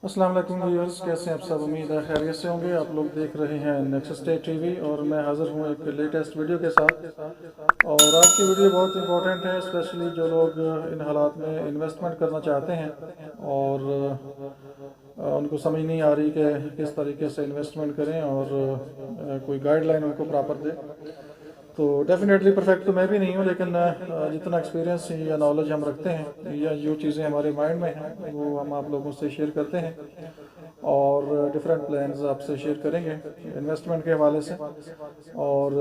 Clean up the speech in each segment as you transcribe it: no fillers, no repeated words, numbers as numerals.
अस्सलाम वालेकुम व्यूअर्स, कैसे हैं आप सब। उम्मीद है खैरियत से होंगे। आप लोग देख रहे हैं नेक्स्ट स्टेट टीवी और मैं हाज़िर हूँ एक लेटेस्ट वीडियो के साथ। और आज की वीडियो बहुत इंपॉर्टेंट है, स्पेशली जो लोग इन हालात में इन्वेस्टमेंट करना चाहते हैं और उनको समझ नहीं आ रही कि किस तरीके से इन्वेस्टमेंट करें और कोई गाइडलाइन उनको प्रॉपर दे। तो डेफिनेटली परफेक्ट तो मैं भी नहीं हूँ, लेकिन जितना एक्सपीरियंस या नॉलेज हम रखते हैं या जो चीज़ें हमारे माइंड में हैं वो हम आप लोगों से शेयर करते हैं और डिफरेंट प्लान्स आपसे शेयर करेंगे इन्वेस्टमेंट के हवाले से। और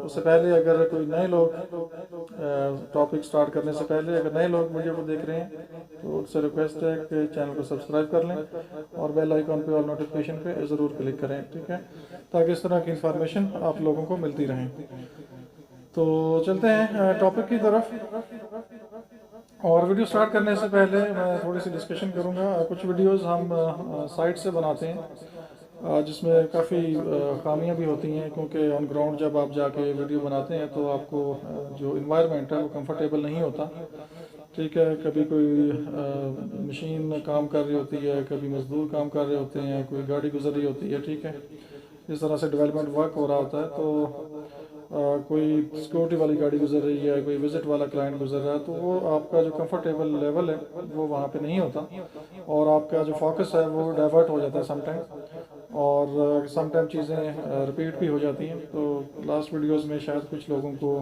उससे पहले अगर कोई नए लोग टॉपिक स्टार्ट करने से पहले अगर नए लोग वीडियो को देख रहे हैं तो उनसे रिक्वेस्ट है कि चैनल को सब्सक्राइब कर लें और बेल आइकॉन पे ऑल नोटिफिकेशन पे ज़रूर क्लिक करें, ठीक है, ताकि इस तरह की इंफॉर्मेशन आप लोगों को मिलती रहे। तो चलते हैं टॉपिक की तरफ। और वीडियो स्टार्ट करने से पहले मैं थोड़ी सी डिस्कशन करूंगा। कुछ वीडियोस हम साइट से बनाते हैं जिसमें काफ़ी खामियां भी होती हैं, क्योंकि ऑन ग्राउंड जब आप जाके वीडियो बनाते हैं तो आपको जो इन्वायरमेंट है वो कंफर्टेबल नहीं होता, ठीक है। कभी कोई मशीन काम कर रही होती है, कभी मजदूर काम कर रहे होते हैं, कोई गाड़ी गुजर रही होती है, ठीक है। इस तरह से डेवलपमेंट वर्क हो रहा होता है। तो कोई सिक्योरिटी वाली गाड़ी गुजर रही है, कोई विजिट वाला क्लाइंट गुजर रहा है, तो वो आपका जो कंफर्टेबल लेवल है वो वहाँ पे नहीं होता और आपका जो फोकस है वो डाइवर्ट हो जाता है समटाइम, और समटाइम चीज़ें रिपीट भी हो जाती हैं। तो लास्ट वीडियोस में शायद कुछ लोगों को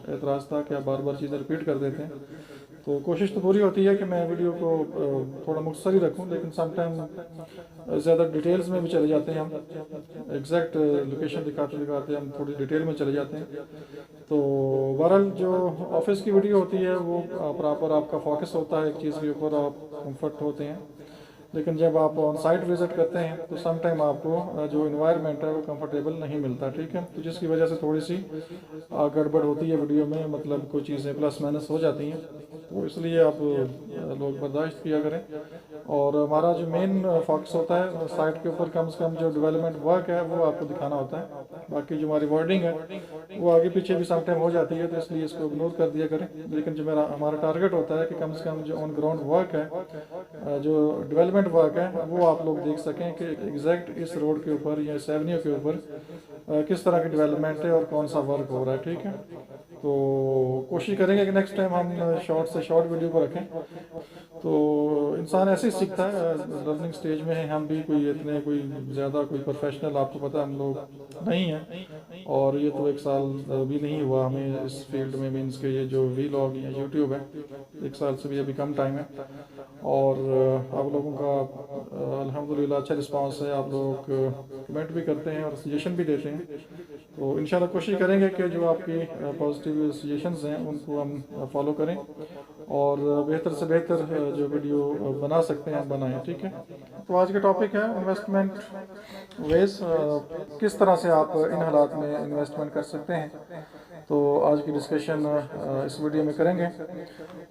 एतराज़ था कि आप बार बार चीज़ें रिपीट कर देते हैं। तो कोशिश तो पूरी होती है कि मैं वीडियो को थोड़ा मुख्तसर ही रखूं, लेकिन समटाइम ज़्यादा डिटेल्स में भी चले जाते हैं हम, एग्जैक्ट लोकेशन दिखाते दिखाते हम थोड़ी डिटेल में चले जाते हैं। तो बहरहाल जो ऑफिस की वीडियो होती है वो प्रॉपर आपका फोकस होता है एक चीज़ के ऊपर, आप कंफर्ट होते हैं। लेकिन जब आप ऑन साइट विज़िट करते हैं तो सम टाइम आपको जो इन्वायरमेंट है वो कंफर्टेबल नहीं मिलता, ठीक है। तो जिसकी वजह से थोड़ी सी गड़बड़ होती है वीडियो में, मतलब कुछ चीज़ें प्लस माइनस हो जाती हैं। तो इसलिए आप लोग बर्दाश्त किया करें। और हमारा जो मेन फोकस होता है साइट के ऊपर, कम से कम जो डेवलपमेंट वर्क है वो आपको दिखाना होता है। बाकी जो हमारी वर्डिंग है वो आगे पीछे भी सम टाइम हो जाती है, तो इसलिए इसको इग्नोर कर दिया करें। लेकिन जो हमारा टारगेट होता है कि कम से कम जो ऑन ग्राउंड वर्क है, जो डेवलपमेंट वर्क है, वो आप लोग देख सकें कि एग्जैक्ट इस रोड के ऊपर या इस एवेन्यू के ऊपर किस तरह की डेवलपमेंट है और कौन सा वर्क हो रहा है, ठीक है। तो कोशिश करेंगे कि नेक्स्ट टाइम हम शॉर्ट से शॉर्ट वीडियो को रखें। तो इंसान ऐसे ही सीखता है, लर्निंग स्टेज में है हम भी, कोई इतने कोई ज़्यादा कोई प्रोफेशनल आपको पता हम लोग नहीं हैं। और ये तो एक साल भी नहीं हुआ हमें इस फील्ड में, मीन्स के ये जो वीलॉग या यूट्यूब है, एक साल से भी अभी कम टाइम है। और आप लोगों का अल्हम्दुलिल्लाह अच्छा रिस्पांस है, आप लोग कमेंट भी करते हैं और सजेशन भी देते हैं। तो इंशाल्लाह कोशिश करेंगे कि जो आपकी पॉजिटिव सजेशंस हैं उनको हम फॉलो करें और बेहतर से बेहतर जो वीडियो बना सकते हैं बनाएं, ठीक है। तो आज का टॉपिक है इन्वेस्टमेंट वेज, किस तरह से आप इन हालात में इन्वेस्टमेंट कर सकते हैं। तो आज की डिस्कशन इस वीडियो में करेंगे।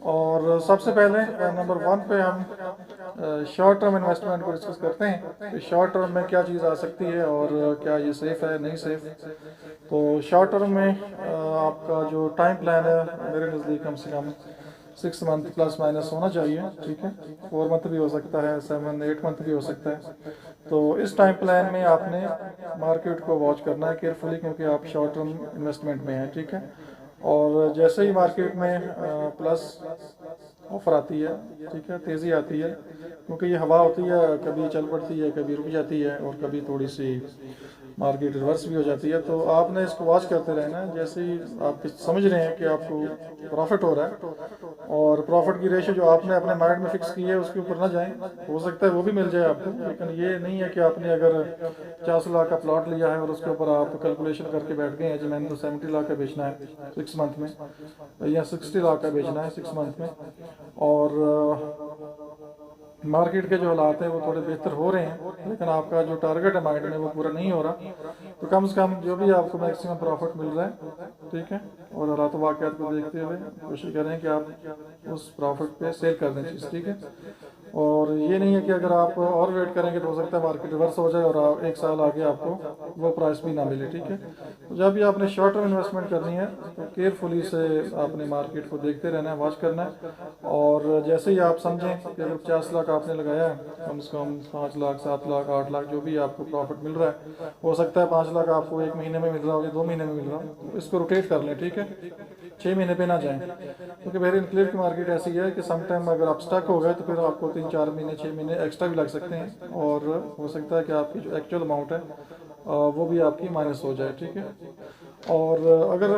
और सबसे पहले नंबर 1 पे हम शॉर्ट टर्म इन्वेस्टमेंट को डिस्कस करते हैं कि शॉर्ट टर्म में क्या चीज़ आ सकती है और क्या ये सेफ़ है नहीं सेफ़। तो शॉर्ट टर्म में आपका जो टाइम प्लान है मेरे नज़दीक कम से कम 6 मंथ प्लस माइनस होना चाहिए, ठीक है। 4 मंथ भी हो सकता है, 7 8 मंथ भी हो सकता है। तो इस टाइम प्लान में आपने मार्केट को वॉच करना है केयरफुली, क्योंकि आप शॉर्ट टर्म इन्वेस्टमेंट में हैं, ठीक है। और जैसे ही मार्केट में प्लस ऑफर आती है, ठीक है, तेज़ी आती है, क्योंकि ये हवा होती है, कभी चल पड़ती है, कभी रुक जाती है और कभी थोड़ी सी मार्केट रिवर्स भी हो जाती है। तो आपने इसको वॉच करते रहना है। जैसे ही आप समझ रहे हैं कि आपको प्रॉफिट हो रहा है और प्रॉफिट की रेशो जो आपने अपने माइंड में फिक्स की है उसके ऊपर ना जाएं, हो सकता है वो भी मिल जाए आपको। लेकिन ये नहीं है कि आपने अगर 50 लाख का प्लॉट लिया है और उसके ऊपर आप कैलकुलेशन करके बैठ गए हैं जी मैंने तो 70 लाख का बेचना है 6 मंथ में, या 60 लाख का बेचना है 6 मंथ में, और मार्केट के जो हालात हैं वो थोड़े बेहतर हो रहे हैं, लेकिन आपका जो टारगेट है माइंड में वो पूरा नहीं हो रहा। तो कम से कम जो भी आपको मैक्सिमम प्रॉफिट मिल रहा है, ठीक है, और हालात वाक़यात को देखते हुए कोशिश करें कि आप उस प्रॉफिट पे सेल कर दें चीज़, ठीक है। और ये नहीं है कि अगर आप और वेट करेंगे तो हो सकता है मार्केट रिवर्स हो जाए और एक साल आगे आपको वो प्राइस भी ना मिले, ठीक है। तो जब भी आपने शॉर्ट टर्म इन्वेस्टमेंट करनी है तो केयरफुली से आपने मार्केट को देखते रहना है, वॉच करना है। और जैसे ही आप समझें कि अगर 50 लाख आपने लगाया है, कम से कम 5 लाख 7 लाख 8 लाख जो भी आपको प्रॉफिट मिल रहा है, हो सकता है 5 लाख आपको 1 महीने में मिल रहा हो या 2 महीने में मिल रहा हो, तो इसको रोटेट कर लें, ठीक है। 6 महीने पे ना जाएं, क्योंकि वेरी इनक्लेव की मार्केट ऐसी है कि समटाइम अगर आप स्टक हो गए तो फिर आपको 3-4 महीने 6 महीने एक्स्ट्रा भी लग सकते हैं, और हो सकता है कि आपकी जो एक्चुअल अमाउंट है वो भी आपकी माइनस हो जाए, ठीक है। और अगर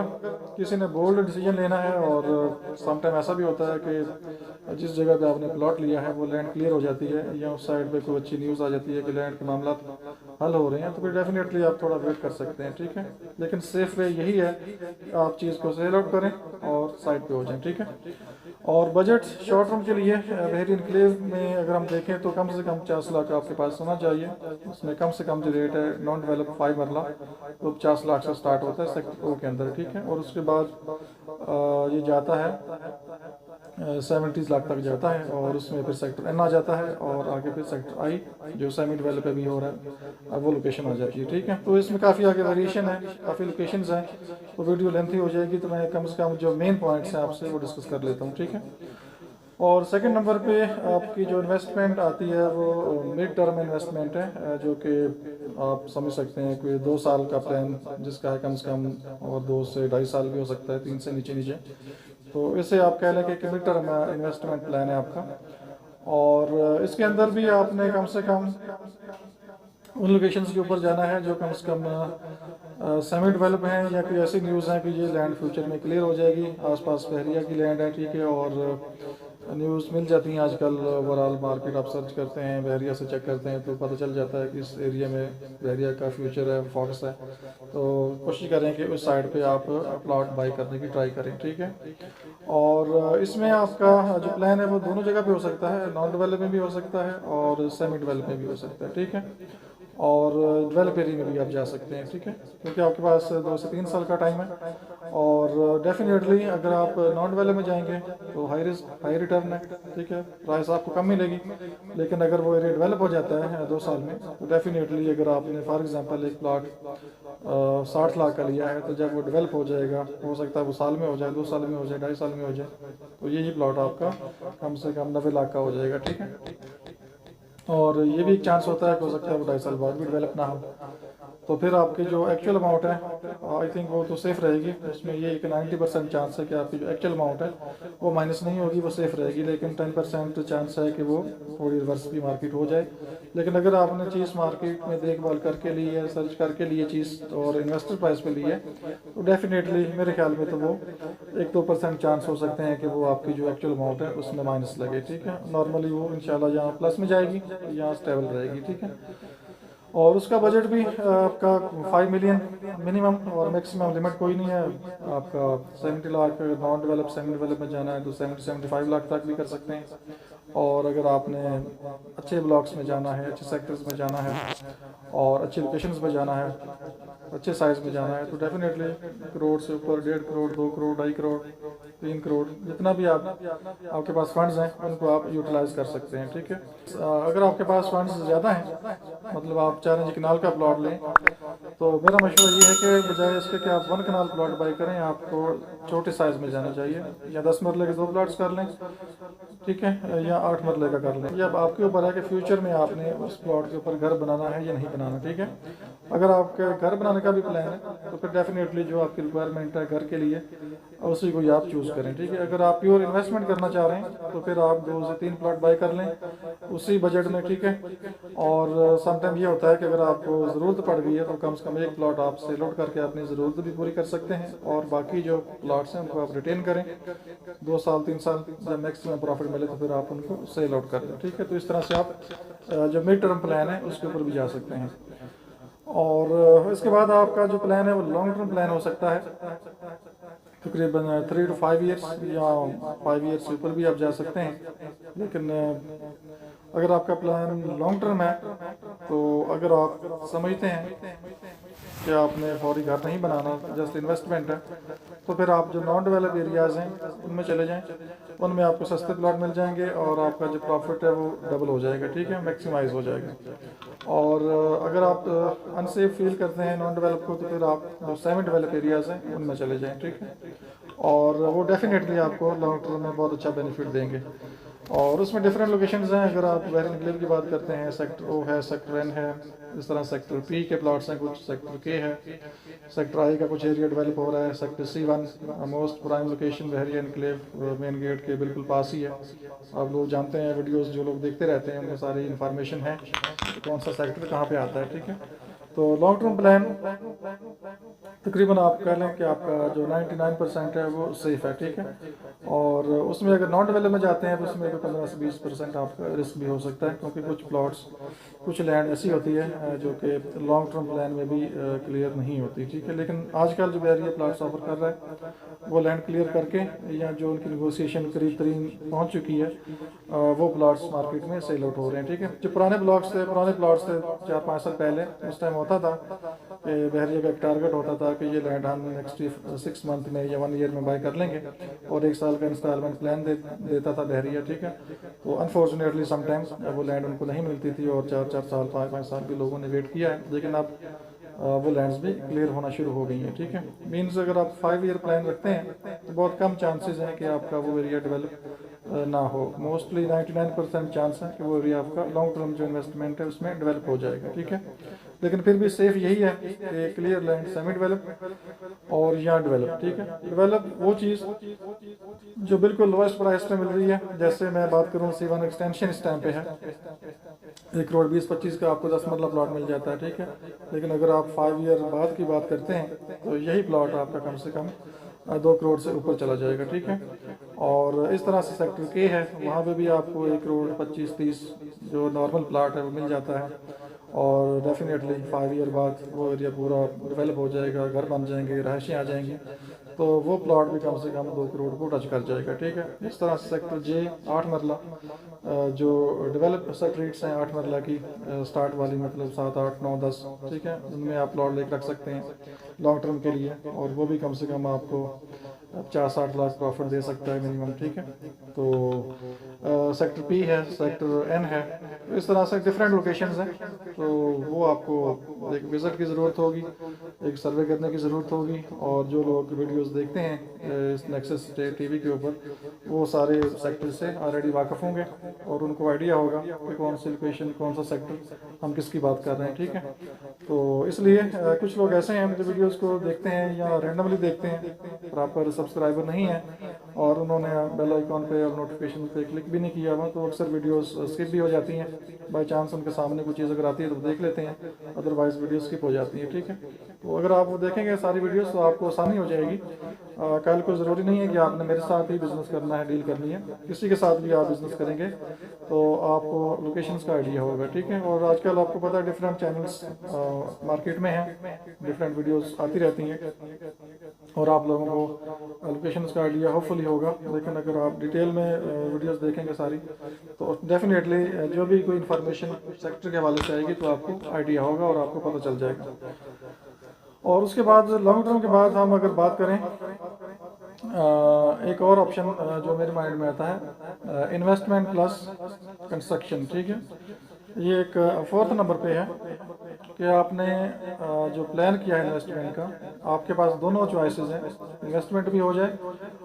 किसी ने बोल्ड डिसीजन लेना है, और समटाइम ऐसा भी होता है कि जिस जगह पे आपने प्लॉट लिया है वो लैंड क्लियर हो जाती है, या उस साइड पे कोई अच्छी न्यूज़ आ जाती है कि लैंड के मामला हल हो रहे हैं, तो फिर डेफिनेटली आप थोड़ा वेट कर सकते हैं, ठीक है। लेकिन सेफ वे यही है कि आप चीज़ को सेल आउट करें और साइड पे हो जाएं, ठीक है। और बजट शॉर्ट टर्म के लिए वेरी इनक्लेव में अगर हम देखें तो कम से कम 50 लाख आपके पास होना चाहिए। उसमें कम से कम जो रेट है नॉन डेवलप 5 मरला तो 50 लाख से स्टार्ट होता है सेक्टर ओ के अंदर, ठीक है। और उसके बाद ये जाता है 70 लाख तक जाता है, और उसमें फिर सेक्टर एन आ जाता है, और आगे फिर सेक्टर आई जो सेमी डेवलप पे भी हो रहा है, अब वो लोकेशन आ जाती है, ठीक है। तो इसमें काफ़ी आगे वेरिएशन है, काफ़ी लोकेशंस हैं, तो वीडियो लेंथी हो जाएगी, तो मैं कम से कम जो मेन पॉइंट्स हैं आपसे वो डिस्कस कर लेता हूँ, ठीक है। और सेकंड नंबर पे आपकी जो इन्वेस्टमेंट आती है वो मिड टर्म इन्वेस्टमेंट है, जो कि आप समझ सकते हैं कोई 2 साल का प्लान जिसका है कम से कम, और 2 से 2.5 साल भी हो सकता है, 3 से नीचे नीचे। तो इसे आप कह लें कि मिड टर्म इन्वेस्टमेंट प्लान है आपका। और इसके अंदर भी आपने कम से कम उन लोकेशंस के ऊपर जाना है जो कम से कम सेमी डेवलप हैं, या कोई ऐसी न्यूज़ हैं कि ये लैंड फ्यूचर में क्लियर हो जाएगी, आसपास बहरिया की लैंड है, ठीक है। और न्यूज़ मिल जाती हैं आजकल, ओवरऑल मार्केट आप सर्च करते हैं, बहरिया से चेक करते हैं तो पता चल जाता है कि इस एरिया में बहरिया का फ्यूचर है, फोकस है। तो कोशिश करें कि उस साइड पे आप प्लॉट बाई करने की ट्राई करें, ठीक है। और इसमें आपका जो प्लान है वो दोनों जगह पे हो सकता है, नॉन डेवलप में भी हो सकता है और सेमी डेवलप में भी हो सकता है, ठीक है। और डेवलप एरिया में भी आप जा सकते हैं, ठीक है, क्योंकि आपके पास 2 से 3 साल का टाइम है। और डेफिनेटली अगर आप नॉन डेवलप में जाएंगे तो हाई रिस्क हाई रिटर्न है, ठीक है, प्राइस आपको कम मिलेगी। लेकिन अगर वो एरिया डेवलप हो जाता है 2 साल में, तो डेफिनेटली अगर आपने फॉर एग्जांपल एक प्लॉट 60 लाख का लिया है, तो जब वो डेवलप हो जाएगा हो सकता है वो साल में हो जाए, 2 साल में हो जाए, 2.5 साल में हो जाए, तो यही प्लॉट आपका कम से कम 90 लाख का हो जाएगा, ठीक है। और ये भी एक चांस होता है कि हो सकता है वो 2.5 साल बाद भी डेवलप ना हो, तो फिर आपकी जो एक्चुअल अमाउंट है आई थिंक वो तो सेफ़ रहेगी। उसमें ये एक 90% चांस है कि आपकी जो एक्चुअल अमाउंट है वो माइनस नहीं होगी, वो सेफ़ रहेगी। लेकिन 10% चांस है कि वो थोड़ी रिवर्स भी मार्केट हो जाए। लेकिन अगर आपने चीज़ मार्केट में देखभाल करके ली है, सर्च करके लिए चीज़ और इन्वेस्टर प्राइस पे ली है, तो डेफिनेटली मेरे ख्याल में तो वो 1-2% चांस हो सकते हैं कि वो आपकी जो एक्चुअल अमाउंट है उसमें माइनस लगे, ठीक है। नॉर्मली वो इंशाल्लाह यहाँ प्लस में जाएगी, यहाँ स्टेबल रहेगी, ठीक है। और उसका बजट भी आपका 5 मिलियन मिनिमम, और मैक्सिमम लिमिट कोई नहीं है आपका। 70 lakh non develop semi develop में जाना है तो 70-75 लाख तक भी कर सकते हैं। और अगर आपने अच्छे ब्लॉक्स में जाना है, अच्छे सेक्टर्स में जाना है और अच्छी लोकेशंस में जाना है, अच्छे साइज़ में जाना है, तो डेफिनेटली करोड़ से ऊपर 1.5 करोड़ 2 करोड़ 2.5 करोड़ 3 करोड़ जितना भी आपके पास फंड्स हैं उनको आप यूटिलाइज कर सकते हैं, ठीक है। अगर आपके पास फंड्स ज़्यादा हैं, मतलब आप चाह रहे हैं कि कनाल का प्लॉट लें, तो मेरा मशवरा ये है कि बजाय इसके कि आप 1 कनाल प्लॉट बाई करें, आपको छोटे साइज़ में जाना चाहिए। या 10 मरले के 2 प्लॉट्स कर लें, ठीक है, या 8 मरले का कर लें। ये अब आपके ऊपर है कि फ्यूचर में आपने उस प्लॉट के ऊपर घर बनाना है या नहीं बनाना, ठीक है। अगर आपके घर बनाने का भी प्लान है तो फिर डेफिनेटली जो आपकी रिक्वायरमेंट है घर के लिए उसी को आप चूज़ करें, ठीक है। अगर आप प्योर इन्वेस्टमेंट करना चाह रहे हैं तो फिर आप 2 से 3 प्लॉट बाई कर लें उसी बजट में, ठीक है। और समटाइम ये होता है कि अगर आपको ज़रूरत पड़ गई है तो कम से कम एक प्लॉट आप सेल आउट करके अपनी ज़रूरत भी पूरी कर सकते हैं, और बाकी जो प्लॉट्स हैं उनको आप रिटेन करें 2 साल 3 साल, जब मैक्सिमम प्रॉफिट मिले तो फिर आप उनको सेल आउट कर दें, ठीक है। तो इस तरह से आप जो मिड टर्म प्लान है उसके ऊपर भी जा सकते हैं। और इसके बाद आपका जो प्लान है वो लॉन्ग टर्म प्लान हो सकता है, तकरीबन 3 to 5 ईयर्स या 5 ईयर्स से ऊपर भी आप जा सकते हैं। लेकिन अगर आपका प्लान लॉन्ग टर्म है तो अगर आप समझते हैं कि आपने फौरी घर नहीं बनाना, जस्ट इन्वेस्टमेंट है, तो फिर आप जो नॉन डेवलप एरियाज़ हैं उनमें चले जाएं, उनमें आपको सस्ते प्लॉट मिल जाएंगे और आपका जो प्रॉफिट है वो डबल हो जाएगा, ठीक है, मैक्सिमाइज हो जाएगा। और अगर आप अनसेफ फील करते हैं नॉन डेवलप को, तो फिर आप जो सेमी डेवलप एरियाज़ हैं उनमें चले जाएँ, ठीक है, और वो डेफिनेटली आपको लॉन्ग टर्म में बहुत अच्छा बेनिफिट देंगे। और उसमें डिफरेंट लोकेशंस हैं। अगर आप बहर इनक्लेव की बात करते हैं, सेक्टर ओ है, सेक्टर एन है, इस तरह सेक्टर पी के प्लॉट्स हैं, कुछ सेक्टर के है, सेक्टर आई का कुछ एरिया डेवलप हो रहा है, sector C1 most prime location Bahria enclave main gate के बिल्कुल पास ही है। आप लोग जानते हैं, वीडियोस जो लोग देखते रहते हैं उनमें सारी इन्फॉर्मेशन है कि कौन सा सेक्टर कहाँ पे आता है, ठीक है। तो लॉन्ग टर्म प्लान तकरीबन आप कह लें कि आपका जो 99% है वो सेफ़ है, ठीक है। और उसमें अगर नॉन डेवलप में जाते हैं तो उसमें भी 15 से 20% आपका रिस्क भी हो सकता है, क्योंकि कुछ प्लॉट्स, कुछ लैंड ऐसी होती है जो कि लॉन्ग टर्म प्लान में भी क्लियर नहीं होती, ठीक है। लेकिन आजकल जो बहरिया प्लॉट्स ऑफर कर रहा है वो लैंड क्लियर करके, या जो उनकी नेगोशिएशन करीब तरीन पहुँच चुकी है, वो प्लॉट्स मार्केट में सेल आउट हो रहे हैं, ठीक है। जो पुराने प्लॉट्स थे 4-5 साल पहले, उस टाइम होता था कि बहरिया का एक टारगेट होता था कि ये लैंड हम नेक्स्ट 6 मंथ में या 1 ईयर में बाय कर लेंगे, और 1 साल का इंस्टॉलमेंट प्लान देता था बहरिया, ठीक है। तो अनफॉर्चुनेटली समटाइम्स वो लैंड उनको नहीं मिलती थी और 4-4 साल 5-5 साल भी लोगों ने वेट किया है, लेकिन अब वो लैंड्स भी क्लियर होना शुरू हो गई हैं, ठीक है। मीन्स अगर आप 5 ईयर प्लान रखते हैं तो बहुत कम चांसेस हैं कि आपका वो एरिया डेवलप ना हो। मोस्टली 99% चांस है कि वो एरिया आपका लॉन्ग टर्म जो इन्वेस्टमेंट है उसमें डेवलप हो जाएगा, ठीक है। लेकिन फिर भी सेफ यही है कि क्लियर लैंड सेमी डेवलप और या डेवलप, ठीक है। डेवलप वो चीज़ जो बिल्कुल लोएस्ट प्राइस पे मिल रही है, जैसे मैं बात करूँ C1 एक्सटेंशन इस टाइम पे है 1,20,25 का आपको 10 मरला प्लॉट मिल जाता है, ठीक है। लेकिन अगर आप 5 ईयर बाद की बात करते हैं तो यही प्लॉट आपका कम से कम 2 करोड़ से ऊपर चला जाएगा, ठीक है। और इस तरह से सेक्टर के है, वहाँ पे भी आपको 1,25,30 जो नॉर्मल प्लॉट है वो मिल जाता है, और डेफिनेटली 5 ईयर बाद वो एरिया पूरा डेवलप हो जाएगा, घर बन जाएंगे, रहायशें आ जाएंगी, तो वो प्लॉट भी कम से कम 2 करोड़ को टच कर जाएगा, ठीक है। इस तरह से सेक्टर जे 8 मरला जो डेवलप स्ट्रीट्स हैं 8 मरला की स्टार्ट वाली, मतलब 7, 8, 9, 10, ठीक है, उनमें आप प्लॉट लेकर रख सकते हैं लॉन्ग टर्म के लिए, और वो भी कम से कम आपको 50-60 लाख प्रॉफिट दे सकता है मिनिमम, ठीक है। तो सेक्टर पी है, सेक्टर एन है, इस तरह से डिफरेंट लोकेशंस हैं। तो वो आपको एक विज़िट की ज़रूरत होगी, एक सर्वे करने की ज़रूरत होगी, और जो लोग वीडियोस देखते हैं इस नेक्सस टीवी के ऊपर, वो सारे सेक्टर से ऑलरेडी वाकिफ़ होंगे और उनको आइडिया होगा कि कौन सी लोकेशन, कौन सा सेक्टर हम किसकी बात कर रहे हैं, ठीक है। तो इसलिए कुछ लोग ऐसे हैं जो वीडियोस को देखते हैं या रैंडमली देखते हैं, प्रॉपर सब्सक्राइबर नहीं है, और उन्होंने बेल आइकॉन पे और नोटिफिकेशन पे क्लिक भी नहीं किया हुआ, तो अक्सर वीडियोस स्किप भी हो जाती हैं। बाय चांस उनके सामने कोई चीज़ अगर आती है तो देख लेते हैं, अदरवाइज़ वीडियो स्किप हो जाती है, ठीक है। तो अगर आप वो देखेंगे सारी वीडियोस तो आपको आसानी हो जाएगी। कल को ज़रूरी नहीं है कि आपने मेरे साथ ही बिज़नेस करना है, डील करनी है, किसी के साथ भी आप बिज़नेस करेंगे तो आपको लोकेशंस का आइडिया होगा, ठीक है। और आजकल आपको पता है डिफरेंट चैनल्स मार्केट में हैं, डिफरेंट वीडियोस आती रहती हैं, और आप लोगों को लोकेशंस का आइडिया होपफुली होगा। लेकिन अगर आप डिटेल में वीडियोस देखेंगे सारी, तो डेफिनेटली जो भी कोई इन्फॉर्मेशन सेक्टर के हवाले से आएगी तो आपको आइडिया होगा और आपको पता चल जाएगा। और उसके बाद लॉन्ग टर्म के बाद हम अगर बात करें, एक और ऑप्शन जो मेरे माइंड में आता है, इन्वेस्टमेंट प्लस कंस्ट्रक्शन, ठीक है। ये एक 4th नंबर पे है कि आपने जो प्लान किया है इन्वेस्टमेंट का, आपके पास दोनों चॉइसेस हैं, इन्वेस्टमेंट भी हो जाए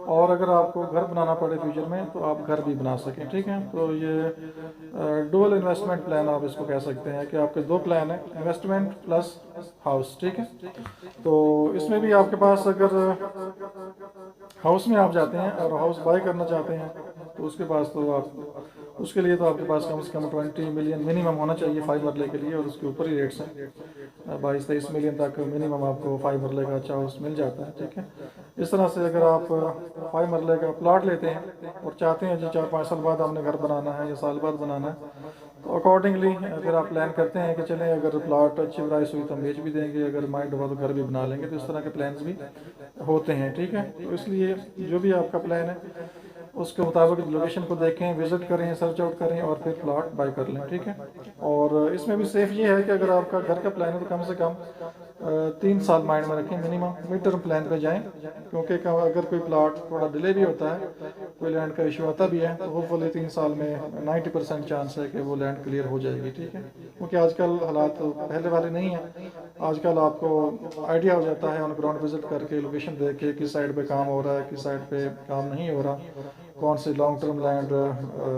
और अगर आपको घर बनाना पड़े फ्यूचर में तो आप घर भी बना सकें, ठीक है। तो ये डुअल इन्वेस्टमेंट प्लान आप इसको कह सकते हैं कि आपके 2 प्लान हैं, इन्वेस्टमेंट प्लस हाउस, ठीक है। तो इसमें भी आपके पास अगर हाउस में आप जाते हैं और हाउस बाय करना चाहते हैं तो उसके पास तो आप, उसके लिए तो आपके पास कम से कम 20 मिलियन मिनिमम होना चाहिए 5 मरले के लिए, और उसके ऊपर ही रेट्स हैं, 22-23 मिलियन तक मिनिमम आपको 5 मरले का अच्छा हाउस मिल जाता है, ठीक है। इस तरह से अगर आप 5 मरले का प्लॉट लेते हैं और चाहते हैं जी 4-5 साल बाद हमने घर बनाना है या साल बाद बनाना है, तो अकॉर्डिंगली फिर आप प्लान करते हैं कि चलें अगर प्लॉट अच्छी प्राइस हुई तो हम बेच भी देंगे, अगर माइंड हुआ तो घर भी बना लेंगे। तो इस तरह के प्लान्स भी होते हैं, ठीक है। तो इसलिए जो भी आपका प्लान है उसके मुताबिक लोकेशन को देखें, विज़िट करें, सर्च आउट करें और फिर प्लॉट बाय कर लें, ठीक है। और इसमें भी सेफ ये है कि अगर आपका घर का प्लान है तो कम से कम 3 साल माइंड में रखें मिनिमम, मिड टर्म प्लान पे जाएं, क्योंकि अगर कोई प्लाट थोड़ा डिले भी होता है, कोई लैंड का इशू आता भी है, तो होपफुली 3 साल में 90% चांस है कि वो लैंड क्लियर हो जाएगी, ठीक है। क्योंकि आजकल हालात तो पहले वाले नहीं हैं, आजकल आपको आइडिया हो जाता है ऑन ग्राउंड विजिट करके, लोकेशन देख के, किस साइड पे काम हो रहा है, किस साइड पे काम नहीं हो रहा, कौन सी लॉन्ग टर्म लैंड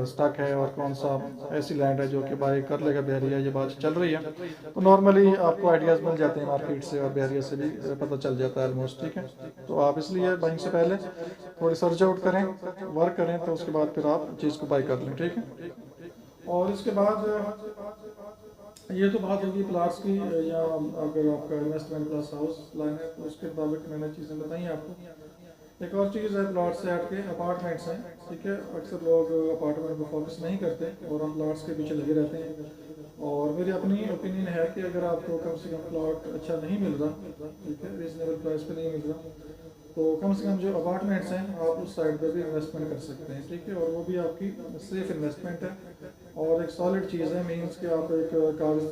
स्टक है और कौन सा ऐसी लैंड है जो कि बाई कर लेगा बहरिया, ये बात चल रही है। तो नॉर्मली आपको आइडियाज़ मिल जाते हैं मार्केट से और बहरिया से भी पता चल जाता है ऑलमोस्ट, ठीक है। तो आप इसलिए बाइंग से पहले थोड़ी सर्च आउट करें, वर्क करें, तो उसके बाद फिर आप चीज़ को बाई कर लें, ठीक है। और इसके बाद ये तो बात होगी प्लाट्स की, या अगर आपका इन्वेस्टमेंट प्लस हाउस लाइन है तो उसके मुताबिक मैंने चीज़ें बताई आपको। एक और चीज़ है प्लाट से हट के अपार्टमेंट्स हैं, ठीक है। अक्सर लोग अपार्टमेंट पर फोकस नहीं करते और हम प्लाट्स के पीछे लगे रहते हैं। और मेरी अपनी ओपिनियन है कि अगर आपको कम से कम प्लॉट अच्छा नहीं मिल रहा, ठीक है, रीजनेबल प्राइस पे नहीं मिल रहा, तो कम से कम जो अपार्टमेंट्स हैं आप उस साइड पर भी इन्वेस्टमेंट कर सकते हैं, ठीक है। और वो भी आपकी सेफ इन्वेस्टमेंट है और एक सॉलिड चीज़ है, मीन्स कि आप एक कागज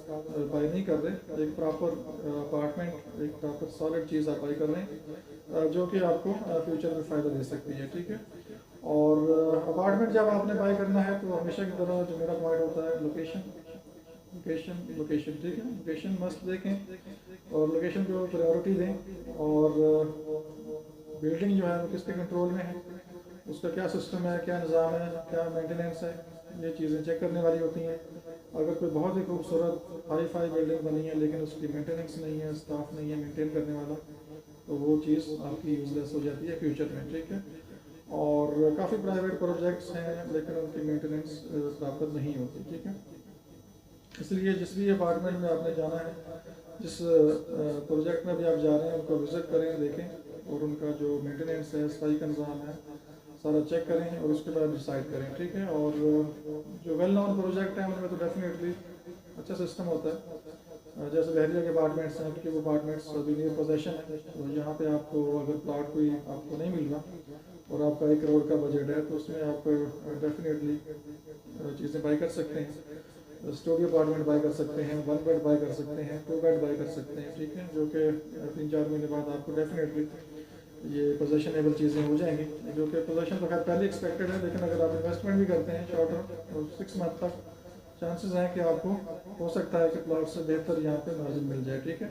बाई नहीं कर रहे, एक प्रॉपर अपार्टमेंट, एक प्रॉपर सॉलिड चीज़ आप बाई कर रहे हैं जो कि आपको फ्यूचर में फ़ायदा दे सकती है, ठीक है। और अपार्टमेंट जब आपने बाई करना है तो हमेशा की तरह जो मेरा पॉइंट होता है लोकेशन, लोकेशन लोकेशन, ठीक है। लोकेशन मस्त देखें और लोकेशन को प्रायोरिटी दें, और बिल्डिंग जो है वो किसके कंट्रोल में है, उसका क्या सिस्टम है, क्या निज़ाम है, क्या मेंटेनेंस है, ये चीज़ें चेक करने वाली होती हैं। अगर कोई बहुत ही खूबसूरत हाई फाई बिल्डिंग बनी है लेकिन उसकी मेंटेनेंस नहीं है, स्टाफ नहीं है मेंटेन करने वाला, तो वो चीज़ आपकी यूजलेस हो जाती है फ्यूचर में, ठीक है। और काफ़ी प्राइवेट प्रोजेक्ट्स हैं लेकिन उनकी मेंटेनेंस प्रॉपर नहीं होती, ठीक है। इसलिए जिस भी अपार्टमेंट में आपने जाना है, जिस प्रोजेक्ट में भी आप जा रहे हैं, उनको विज़िट करें, देखें, और उनका जो मेंटेनेंस है, सफाई का निज़ाम है, सारा चेक करें और उसके बाद डिसाइड करें, ठीक है। और जो वेल नोन प्रोजेक्ट हैं उनमें तो डेफिनेटली अच्छा सिस्टम होता है, जैसे बहरिया के अपार्टमेंट्स हैं, क्योंकि वो अपार्टमेंट्स अभी न्यू पोजेशन है, तो यहाँ पे आपको अगर प्लॉट कोई आपको नहीं मिल रहा और आपका 1 करोड़ का बजट है, तो उसमें आप डेफिनेटली चीज़ें बाई कर सकते हैं। स्टूडियो अपार्टमेंट बाई कर सकते हैं, 1 बेड बाई कर सकते हैं, 2 बेड बाई कर सकते हैं, ठीक है, जो कि 3-4 महीने बाद आपको डेफिनेटली ये पोजेशनेबल चीज़ें हो जाएंगी, जो कि पोजेशन तो खैर पहले एक्सपेक्टेड है, लेकिन अगर आप इन्वेस्टमेंट भी करते हैं शॉर्ट टर्म और 6 मंथ तक, चांसेस हैं कि आपको हो सकता है कि प्लॉट से बेहतर यहाँ पे मार्जिन मिल जाए, ठीक है।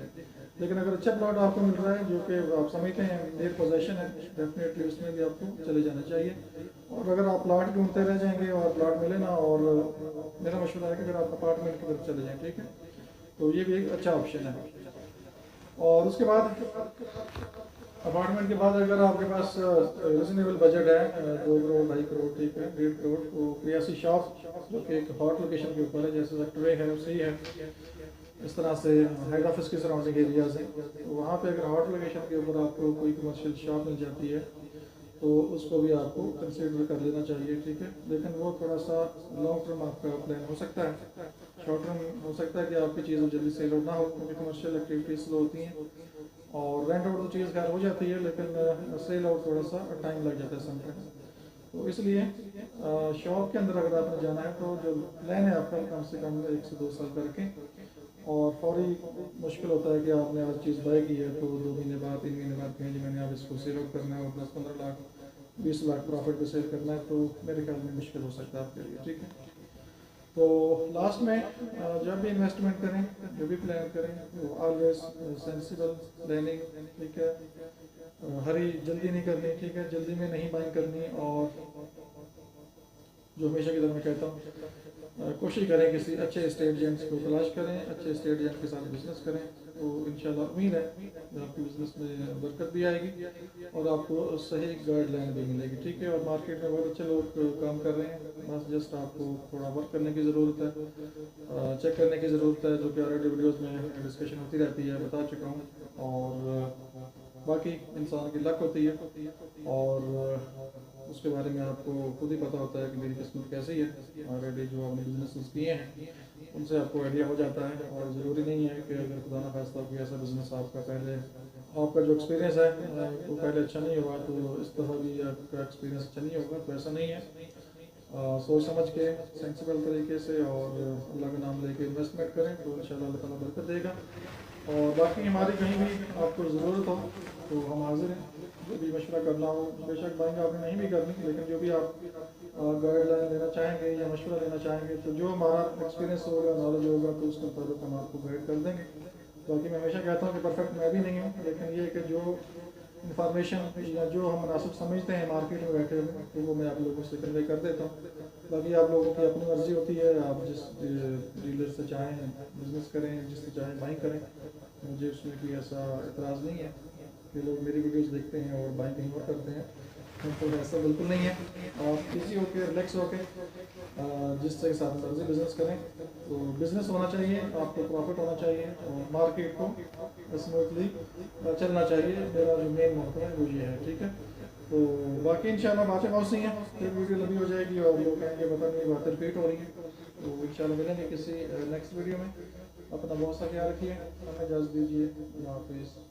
लेकिन अगर अच्छा प्लॉट आपको मिल रहा है जो कि आप समझते हैं नियर पोजेशन है, डेफिनेटली उसमें भी आपको चले जाना चाहिए। और अगर आप प्लॉट ढूंढते रह जाएंगे और प्लॉट मिले ना, और मेरा मशवरा है कि अगर आप अपार्टमेंट की तरफ चले जाएँ, ठीक है, तो ये भी एक अच्छा ऑप्शन है। और उसके बाद अपार्टमेंट के बाद अगर आपके पास रिजनेबल बजट है, 2 करोड़ 2.5 करोड़, ठीक है, 1.5 करोड़, तो क्रियासी शॉप जो कि एक हॉट लोकेशन के ऊपर है, जैसे सेक्टर A है सही है, इस तरह से हेड ऑफिस के सराउंडिंग एरियाज़ हैं, तो वहाँ पे अगर हॉट लोकेशन के ऊपर आपको कोई कमर्शियल शॉप मिल जाती है तो उसको भी आपको कंसिडर कर लेना चाहिए, ठीक है। लेकिन वो थोड़ा सा लॉन्ग टर्म आपका प्लान हो सकता है, शॉर्ट टर्म हो सकता है कि आपकी चीज़ जल्दी सेल आउट ना हो, क्योंकि कमर्शियल एक्टिविटीज स्लो होती हैं, और रेंट आउट तो चीज़ खैर हो जाती है, लेकिन सेल आउट थोड़ा सा टाइम लग जाता है समटाइम्स। तो इसलिए शॉप के अंदर अगर आपने जाना है तो जो प्लान है आपका कम से कम 1 से 2 साल का रखें। और फौरी मुश्किल होता है कि आपने आज चीज़ बाय की है तो 2 महीने बाद 3 महीने बाद कहें जी मैंने आप इसको सेल आउट करना है और 10-15 लाख 20 लाख प्रॉफिट पे सेल करना है, तो मेरे ख्याल में मुश्किल हो सकता है आपके लिए, ठीक है। तो लास्ट में जब भी इन्वेस्टमेंट करें, जो भी प्लान करें, तो ऑलवेज सेंसिबल प्लानिंग, ठीक है, हरी जल्दी नहीं करनी, ठीक है, जल्दी में नहीं बाइंग करनी, और जो हमेशा की तरह मैं कहता हूँ कोशिश करें किसी अच्छे स्टेट एजेंट्स को तलाश करें, अच्छे स्टेट एजेंट के साथ बिजनेस करें, तो इंशाल्लाह उम्मीद है आपकी बिजनेस में बरकत भी आएगी और आपको सही गाइडलाइन भी मिलेगी, ठीक है। और मार्केट में बहुत अच्छे लोग काम कर रहे हैं, बस जस्ट आपको थोड़ा वर्क करने की ज़रूरत है, चेक करने की ज़रूरत है, जो कि ऑलरेडी वीडियोज़ में डिस्कशन होती रहती है, बता चुका हूँ। और बाकी इंसान की लक होती है और उसके बारे में आपको खुद ही पता होता है कि मेरी किस्मत कैसी है, ऑलरेडी जो आपने बिजनेस किए हैं उनसे आपको आइडिया हो जाता है। और ज़रूरी नहीं है कि अगर खुदा ना खास्ता कोई ऐसा बिजनेस आपका पहले आपका जो एक्सपीरियंस है वो पहले अच्छा नहीं होगा तो इस दफ़ा भी आपका एक्सपीरियंस अच्छा नहीं होगा, तो ऐसा नहीं है। सोच समझ के सेंसिबल तरीके से और अल्लाह का नाम लेके इन्वेस्टमेंट करें तो इंशाल्लाह अल्लाह ताला बरकत देगा। और बाकी हमारी कहीं भी आपको ज़रूरत हो तो हम हाजिर हैं, जो भी मशवरा करना हो। बेशक बैंक आपने नहीं भी करनी, लेकिन जो भी आप गाइडलाइन लेना चाहेंगे या मशवरा लेना चाहेंगे तो जो हमारा एक्सपीरियंस होगा, नॉलेज होगा, तो उसके मुताबिक हम आपको गाइड कर देंगे। बाकी मैं हमेशा कहता हूँ कि परफेक्ट मैं भी नहीं हूँ, लेकिन ये कि जो इंफॉर्मेशन या जो हम मुनासिब समझते हैं मार्केट में बैठे हुए, तो वो मैं आप लोगों से कन्वे कर देता हूँ। बाकी आप लोगों की अपनी मर्ज़ी होती है, आप जिस डीलर से चाहें बिज़नेस करें, जिससे चाहें बाइंग करें, मुझे उसमें कोई ऐसा एतराज़ नहीं है कि लोग मेरी वीडियोस देखते हैं और बाइंग कहीं और करते हैं, तो ऐसा बिल्कुल नहीं है। आप इजी होकर रिलैक्स होकर जिस तरह के साथ मर्जी बिज़नेस करें, तो बिज़नेस होना चाहिए, आपको प्रॉफिट होना चाहिए और मार्केट को स्मूथली चलना चाहिए। मेरा जो मेन मोटो है वो ये है, ठीक है। तो बाकी इंशाल्लाह बातें बहुत सी हैं, फिर वीडियो लंबी हो जाएगी और लोग कहेंगे पता नहीं बातें रिपीट हो रही हैं। तो इंशाल्लाह मिलेंगे किसी नेक्स्ट वीडियो में। अपना बहुत सा ख्याल रखिए, हमें इजाज़त दीजिए, अल्लाह हाफिज़।